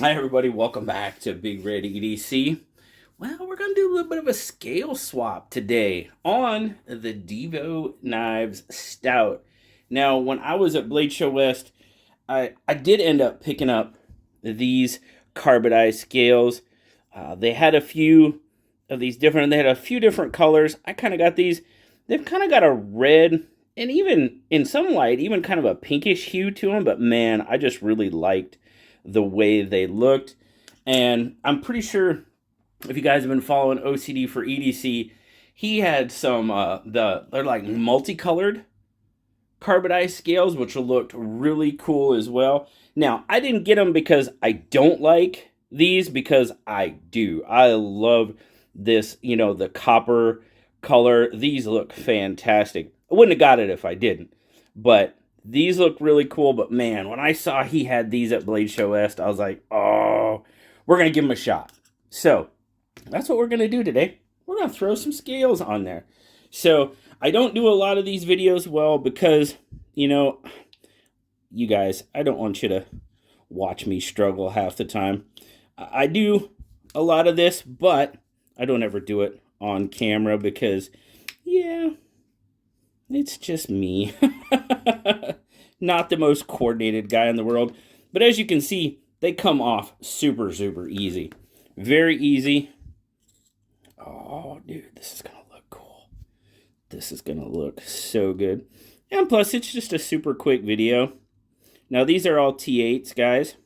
Hi everybody, welcome back to BigRedEDC. Well, we're going to do a little bit of a scale swap today on the Divo Knives Stout. Now, when I was at Blade Show West, I did end up picking up these Karbadize scales. They had a few of these different, they had a few different colors. I kind of got these. They've kind of got a red and even in some light, even kind of a pinkish hue to them. But man, I just really liked the way they looked. And I'm pretty sure if you guys have been following OCD for EDC, he had some they're like multicolored carbonized scales, which looked really cool as well. Now, I didn't get them because I don't like these, because I do. I love this, the copper color. These look fantastic. I wouldn't have got it if I didn't, but these look really cool. But man, when I saw he had these at Blade Show West, I was like, oh, we're going to give him a shot. So that's what we're going to do today. We're going to throw some scales on there. So I don't do a lot of these videos well because, you guys, I don't want you to watch me struggle half the time. I do a lot of this, but I don't ever do it on camera because, yeah, it's just me. Not the most coordinated guy in the world. But as you can see, they come off super, super easy. Very easy. Oh, dude, this is going to look cool. This is going to look so good. And plus, it's just a super quick video. Now, these are all T8s, guys.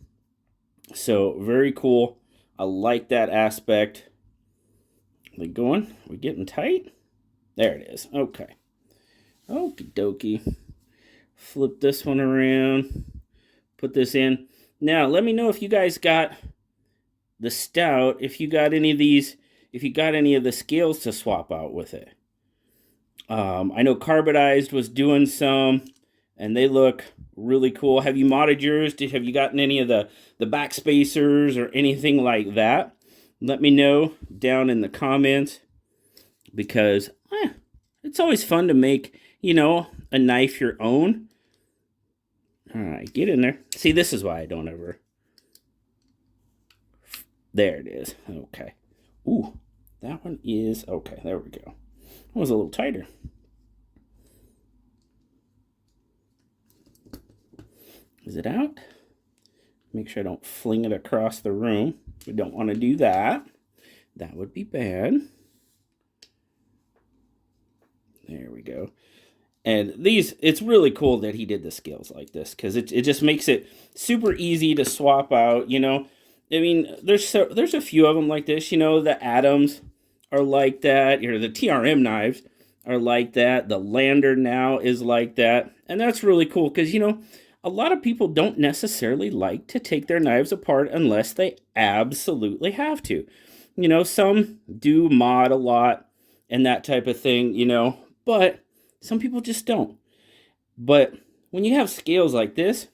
So, very cool. I like that aspect. Are we going? Are we getting tight? There it is. Okay. Okie dokie. Flip this one around. Put this in. Now, let me know if you guys got the stout, if you got any of these, if you got any of the scales to swap out with it. I know Karbadized was doing some, and they look really cool. Have you modded yours? Have you gotten any of the back spacers or anything like that? Let me know down in the comments, because it's always fun to make, a knife your own. All right, get in there. See, this is why I don't ever. There it is. Okay. Ooh, that one is okay. There we go. That was a little tighter. Is it out? Make sure I don't fling it across the room. We don't want to do that. That would be bad. There we go. And these, it's really cool that he did the scales like this, because it just makes it super easy to swap out, I mean, there's a few of them like this, the Atoms are like that, the TRM knives are like that, the Lander now is like that, and that's really cool, because, a lot of people don't necessarily like to take their knives apart unless they absolutely have to. Some do mod a lot and that type of thing, but some people just don't. But when you have scales like this,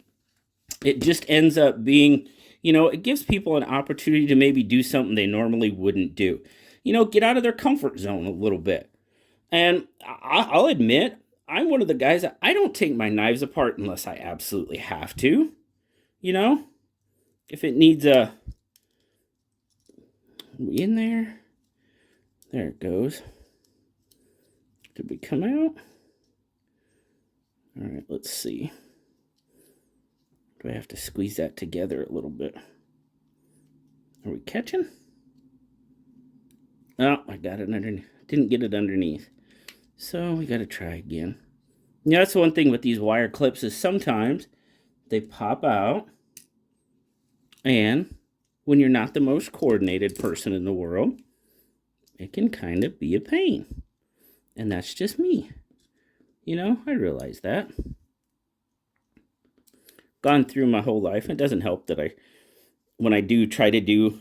it just ends up being, it gives people an opportunity to maybe do something they normally wouldn't do. Get out of their comfort zone a little bit. And I'll admit, I'm one of the guys that I don't take my knives apart unless I absolutely have to. If it needs a... in there? There it goes. Did we come out? All right, let's see. Do I have to squeeze that together a little bit? Are we catching? Oh, I got it underneath. Didn't get it underneath. So we got to try again. Yeah, that's one thing with these wire clips is sometimes they pop out. And when you're not the most coordinated person in the world, it can kind of be a pain. And that's just me. I realize that. Gone through my whole life. It doesn't help that when I do try to do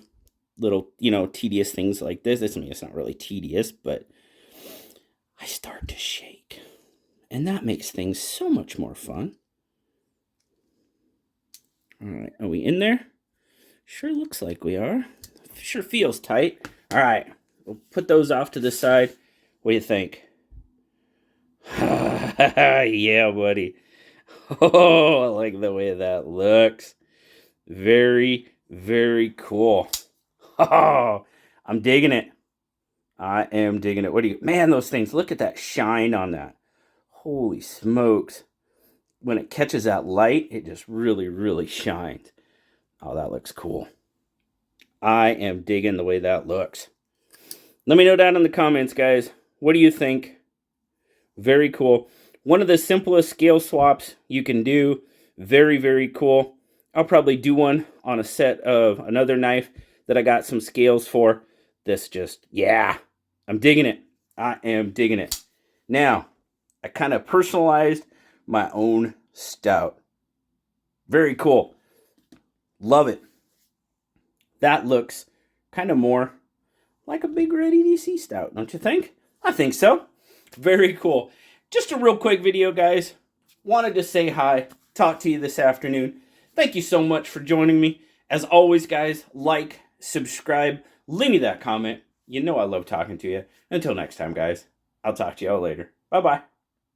little, tedious things like this, it's not really tedious, but I start to shake. And that makes things so much more fun. All right, are we in there? Sure looks like we are. Sure feels tight. All right, we'll put those off to the side. What do you think? Yeah, buddy. Oh, I like the way that looks. Very, Very cool. Oh, I'm digging it. I am digging it. What do you... Man, those things, look at that shine on that. Holy smokes. When it catches that light, it just really, really shines. Oh, that looks cool. I am digging the way that looks. Let me know down in the comments, guys. What do you think? Very cool. One of the simplest scale swaps you can do. Very, very cool. I'll probably do one on a set of another knife that I got some scales for. This just, yeah, I'm digging it. I am digging it. Now, I kind of personalized my own stout. Very cool. Love it. That looks kind of more like a BigRedEDC stout, don't you think? I think so. Very cool. Just a real quick video, guys. Wanted to say hi, talk to you this afternoon. Thank you so much for joining me. As always, guys, like, subscribe, leave me that comment. You know I love talking to you. Until next time, guys, I'll talk to you all later. Bye-bye.